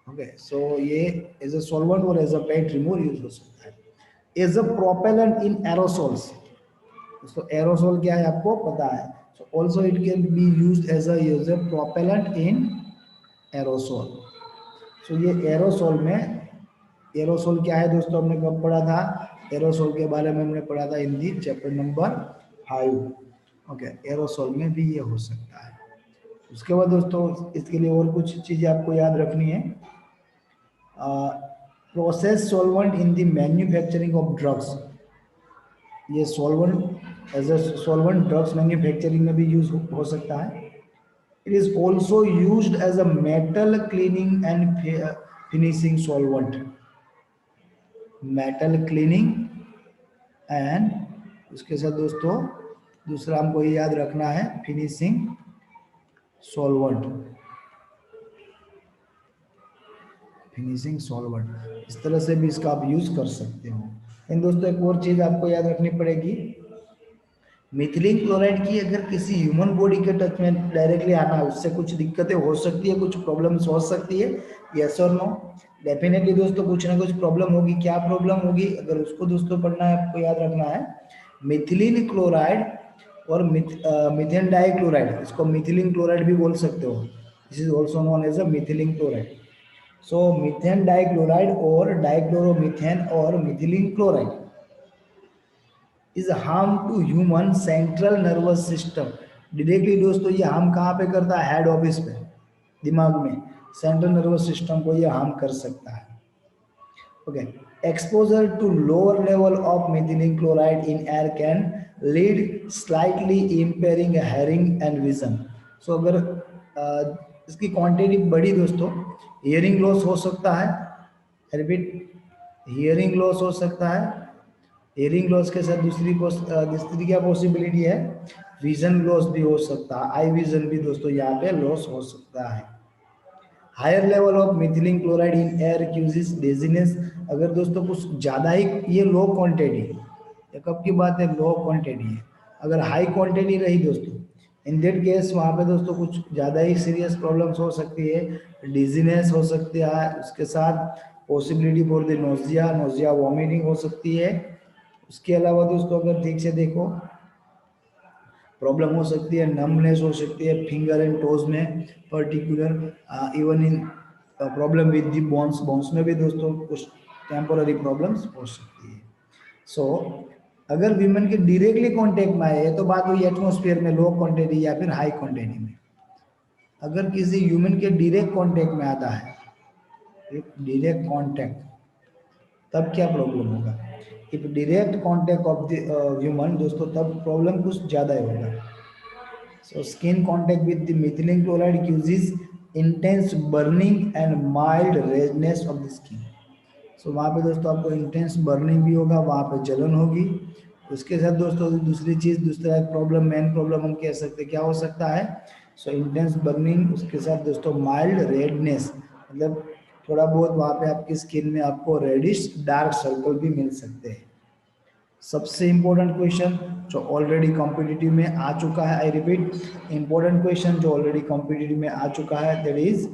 ओके सो ये एज अ सॉल्वेंट और as a paint remover use हो सकता है। As a propellant in aerosols, तो एरोसोल क्या है आपको पता है, so also it can be used as a propellant in aerosol. So ये एरोसोल में, एरोसोल क्या है दोस्तों हमने कब पढ़ा था, एरोसोल के बारे में हमने पढ़ा था in the chapter number 5। Okay aerosol में भी ये हो सकता है। उसके बाद दोस्तों इसके लिए और कुछ चीजें आपको याद रखनी है, process solvent in the manufacturing of drugs. ये solvent as a solvent drugs manufacturing में भी यूज हो सकता है। It is also used as a metal cleaning and finishing solvent. Metal cleaning and उसके साथ दोस्तों दूसरा हमको ये याद रखना है फिनिशिंग सॉल्वेंट, फिनिशिंग सॉल्वेंट, इस तरह से भी इसका आप यूज कर सकते हो। इन दोस्तों एक और चीज आपको याद रखनी पड़ेगी, मिथिलीन क्लोराइड की अगर किसी ह्यूमन बॉडी के टच में डायरेक्टली आना, उससे कुछ दिक्कतें हो सकती है, कुछ प्रॉब्लम्स हो सकती है, यस और नो। डेफिनेटली दोस्तों कुछ ना कुछ प्रॉब्लम होगी, क्या प्रॉब्लम होगी अगर उसको दोस्तों पढ़ना है, आपको याद रखना है मिथिलीन क्लोराइड और मिथेन डाइक्लोराइड, इसको मिथिलीन क्लोराइड भी बोल सकते हो, this is also known as a methylene chloride. So methane dichloride और डाइक्लोरोमीथेन और methylene chloride is harm to human central nervous system. Directly दोस्तों ये हार्म कहाँ पे करता है, हेड ऑफिस पे, दिमाग में, सेंट्रल नर्वस सिस्टम को ये हार्म कर सकता है। Okay exposure to lower level of methylene chloride in air can lead slightly impairing hearing and vision. So अगर इसकी क्वांटिटी बढ़ी दोस्तों, हियरिंग लॉस हो सकता है, रिपीट, हियरिंग लॉस हो सकता है, हियरिंग लॉस के साथ दूसरी क्या पॉसिबिलिटी है, विजन लॉस भी हो सकता है, आई विजन भी दोस्तों यहाँ पे लॉस हो सकता है। Higher level of methylene chloride in air causes dizziness, अगर दोस्तों कुछ ज़्यादा ही, ये लो क्वांटिटी, ये कब की बात है, लो क्वांटिटी है, अगर हाई क्वांटिटी रही दोस्तों, इन दैट केस वहाँ पे दोस्तों कुछ ज़्यादा ही सीरियस प्रॉब्लम्स हो सकती है, डिजीनेस हो सकती है, उसके साथ possibility for the nausea, nausea vomiting हो सकती है। उसके अलावा दोस्तों अगर ठीक से देखो, प्रॉब्लम हो सकती है, नमनेस हो सकती है फिंगर एंड टोज में particular, even in problem with the bones, bones में भी दोस्तों कुछ टेम्पोररी प्रॉब्लम्स हो सकती है। सो अगर विमेन के डायरेक्टली कांटेक्ट में आए तो बात हुई एटमॉस्फेयर में लो क्वांटिटी या फिर हाई क्वांटिटी में। अगर किसी ह्यूमन के डायरेक्ट कांटेक्ट में आता है, डायरेक्ट कांटेक्ट, तब क्या प्रॉब्लम होगा, if direct contact of the human दोस्तों, तब प्रॉब्लम कुछ ज़्यादा ही होगा। So skin contact with the methylene chloride causes intense burning and mild redness of the skin. So वहाँ पे दोस्तों आपको इंटेंस बर्निंग भी होगा, वहाँ पे जलन होगी। उसके साथ दोस्तों दूसरी चीज़, दूसरा एक प्रॉब्लम, मेन प्रॉब्लम हम कह सकते हैं क्या हो सकता है, सो इंटेंस बर्निंग, उसके साथ दोस्तों माइल्ड रेडनेस, मतलब थोड़ा बहुत वहाँ पे आपकी स्किन में आपको रेडिश डार्क सर्कल भी मिल सकते हैं। सबसे इंपॉर्टेंट क्वेश्चन जो ऑलरेडी कॉम्पिटिटिव में आ चुका है, आई रिपीट, इंपॉर्टेंट क्वेश्चन जो ऑलरेडी कॉम्पिटिटिव में आ चुका है, that is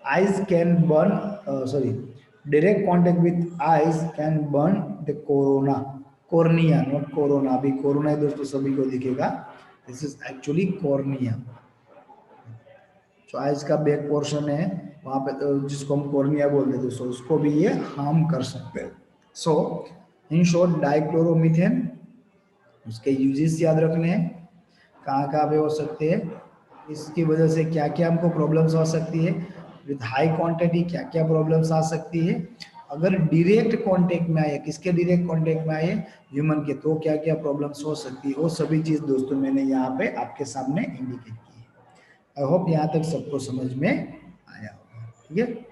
eyes can burn, sorry, direct contact with eyes can burn the corona, cornea, not corona, अभी कोरोना दोस्तों सभी को दिखेगा, दिस इज एक्चुअली कॉर्निया। जो आइज का बैक पोर्शन है वहाँ पे जिसको हम कॉर्निया बोलते थे, सो उसको भी ये हार्म कर सकते हैं। सो इन शॉर्ट, डाइक्लोरोमीथेन, उसके यूजेस याद रखने हैं, कहाँ कहाँ पे हो सकते हैं, इसकी वजह से क्या क्या हमको प्रॉब्लम्स आ सकती है, विद हाई क्वांटिटी क्या क्या प्रॉब्लम्स आ सकती है, अगर डायरेक्ट कांटेक्ट में आए, किसके डायरेक्ट कांटेक्ट में आए, ह्यूमन के, तो क्या क्या प्रॉब्लम्स हो सकती है, वो सभी चीज़ दोस्तों मैंने यहाँ पे आपके सामने इंडिकेट की है। आई होप यहाँ तक सबको समझ में आया होगा, ठीक है।